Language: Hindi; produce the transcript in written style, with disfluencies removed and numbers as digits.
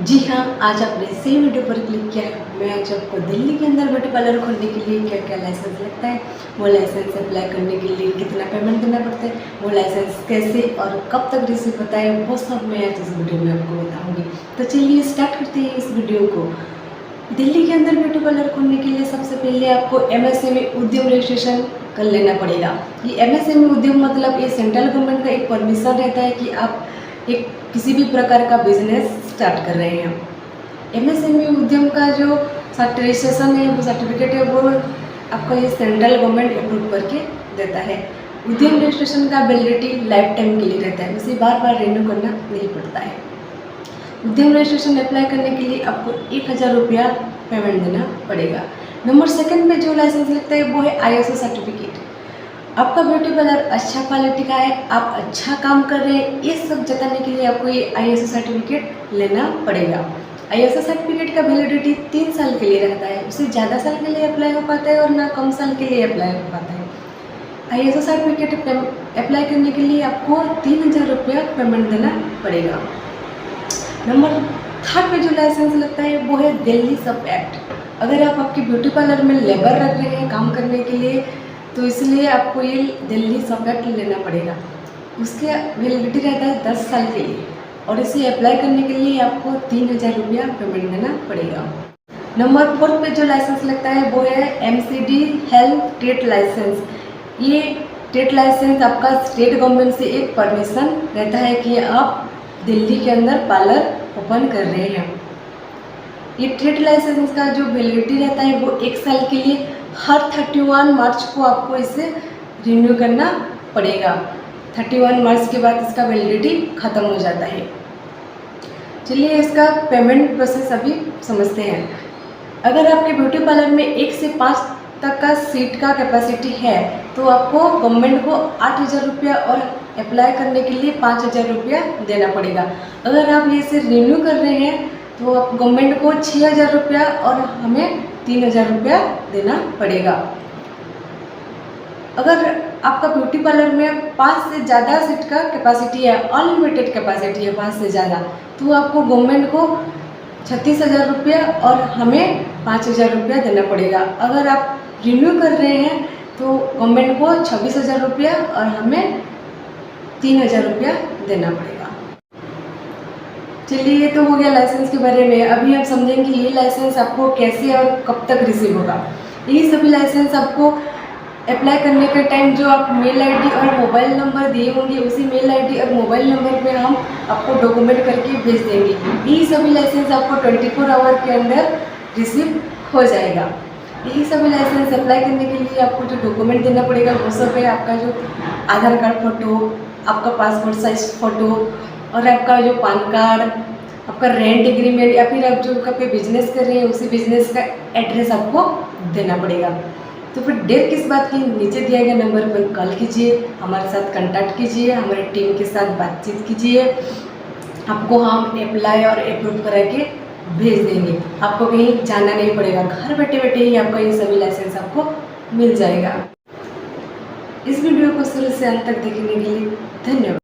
जी हाँ, आज आपने सही वीडियो पर क्लिक किया है। मैं आज आपको दिल्ली के अंदर ब्यूटी पार्लर खोलने के लिए क्या क्या लाइसेंस लगता है, वो लाइसेंस अप्लाई करने के लिए कितना पेमेंट देना पड़ता है, वो लाइसेंस कैसे और कब तक रिसीव होता है, वो सब मैं आज इस वीडियो में आपको बताऊंगी। तो चलिए स्टार्ट करते हैं इस वीडियो को। दिल्ली के अंदर ब्यूटी पार्लर खोलने के लिए सबसे पहले आपको MSME उद्यम रजिस्ट्रेशन कर लेना पड़ेगा। ये MSME उद्यम मतलब ये सेंट्रल गवर्नमेंट का एक परमिशन रहता है कि आप एक किसी भी प्रकार का बिजनेस स्टार्ट कर रहे हैं। MSME उद्यम का जो रजिस्ट्रेशन है, वो सर्टिफिकेट है, वो आपको ये सेंट्रल गवर्नमेंट अप्रूव करके देता है। उद्यम रजिस्ट्रेशन का वैलिडिटी लाइफ टाइम के लिए रहता है, उसे बार बार रिन्यू करना नहीं पड़ता है। उद्यम रजिस्ट्रेशन अप्लाई करने के लिए आपको 1000 रुपया पेमेंट देना पड़ेगा। नंबर सेकंड में जो लाइसेंस लगता है वो है ISO सर्टिफिकेट। आपका ब्यूटी पार्लर अच्छा क्वालिटी का है, आप अच्छा काम कर रहे हैं, ये सब जताने के लिए आपको ये ISO सर्टिफिकेट लेना पड़ेगा। ISO सर्टिफिकेट का वैलिडिटी 3 साल के लिए रहता है, उससे ज़्यादा साल के लिए अप्लाई हो पाता है और ना कम साल के लिए अप्लाई हो पाता है। ISO सर्टिफिकेट अप्लाई करने के लिए आपको 3000 रुपया पेमेंट देना पड़ेगा। नंबर थर्ड पे जो लाइसेंस लगता है वो है दिल्ली सब एक्ट। अगर आप आपके ब्यूटी पार्लर में लेबर रख रहे हैं काम करने के लिए, तो इसलिए आपको ये दिल्ली सब एक्ट लेना पड़ेगा। उसके वैलिडिटी रहता है 10 साल के लिए और इसे अप्लाई करने के लिए आपको 3000 रुपया पेमेंट देना पड़ेगा। नंबर 4 पे जो लाइसेंस लगता है वो है MCD हेल्थ ट्रेड लाइसेंस। ये ट्रेड लाइसेंस आपका स्टेट गवर्नमेंट से एक परमिशन रहता है कि आप दिल्ली के अंदर पार्लर ओपन कर रहे हैं। ये ट्रेड लाइसेंस का जो वैलिडिटी रहता है वो 1 साल के लिए, हर 31 मार्च को आपको इसे रिन्यू करना पड़ेगा। 31 मार्च के बाद इसका वैलिडिटी ख़त्म हो जाता है। चलिए इसका पेमेंट प्रोसेस अभी समझते हैं। अगर आपके ब्यूटी पार्लर में 1 से 5 तक का सीट का कैपेसिटी है तो आपको गवर्नमेंट को 8000 रुपया और अप्लाई करने के लिए 5000 रुपया देना पड़ेगा। अगर आप ये इसे रिन्यू कर रहे हैं तो आप गवर्नमेंट को 6000 रुपया और हमें 3000 रुपया देना पड़ेगा। अगर आपका ब्यूटी पार्लर में 5 से ज़्यादा सीट का कैपेसिटी है, अनलिमिटेड कैपेसिटी है 5 से ज़्यादा, तो आपको गवर्नमेंट को 36,000 रुपया और हमें 5000 रुपया देना पड़ेगा। अगर आप रिन्यू कर रहे हैं तो गवर्नमेंट को 26,000 रुपया और हमें 3000 रुपया देना पड़ेगा। चलिए ये तो हो गया लाइसेंस के बारे में। अभी आप समझेंगे ये लाइसेंस आपको कैसे और कब तक रिसीव होगा। यही सभी लाइसेंस आपको अप्लाई करने के टाइम जो आप मेल ID और मोबाइल नंबर दिए होंगे, उसी मेल ID और मोबाइल नंबर पे हम आपको डॉक्यूमेंट करके भेज देंगे। यही सभी लाइसेंस आपको 24 आवर के अंदर रिसीव हो जाएगा। यही सभी लाइसेंस अप्लाई करने के लिए आपको जो डॉक्यूमेंट देना पड़ेगा वो सब है आपका जो आधार कार्ड फ़ोटो, आपका पासपोर्ट साइज फ़ोटो और आपका जो पान कार्ड, आपका रेंट एग्रीमेंट या फिर आप जो कोई बिजनेस कर रहे हैं उसी बिजनेस का एड्रेस आपको देना पड़ेगा। तो फिर देर किस बात की, नीचे दिए गए नंबर पर कॉल कीजिए, हमारे साथ कांटेक्ट कीजिए, हमारे टीम के साथ बातचीत कीजिए। आपको हम अप्लाई और अप्रूव करा के भेज देंगे। आपको कहीं जाना नहीं पड़ेगा, घर बैठे बैठे ही आपका ये सभी लाइसेंस आपको मिल जाएगा। इस वीडियो को शुरू से अंत तक देखने के लिए धन्यवाद।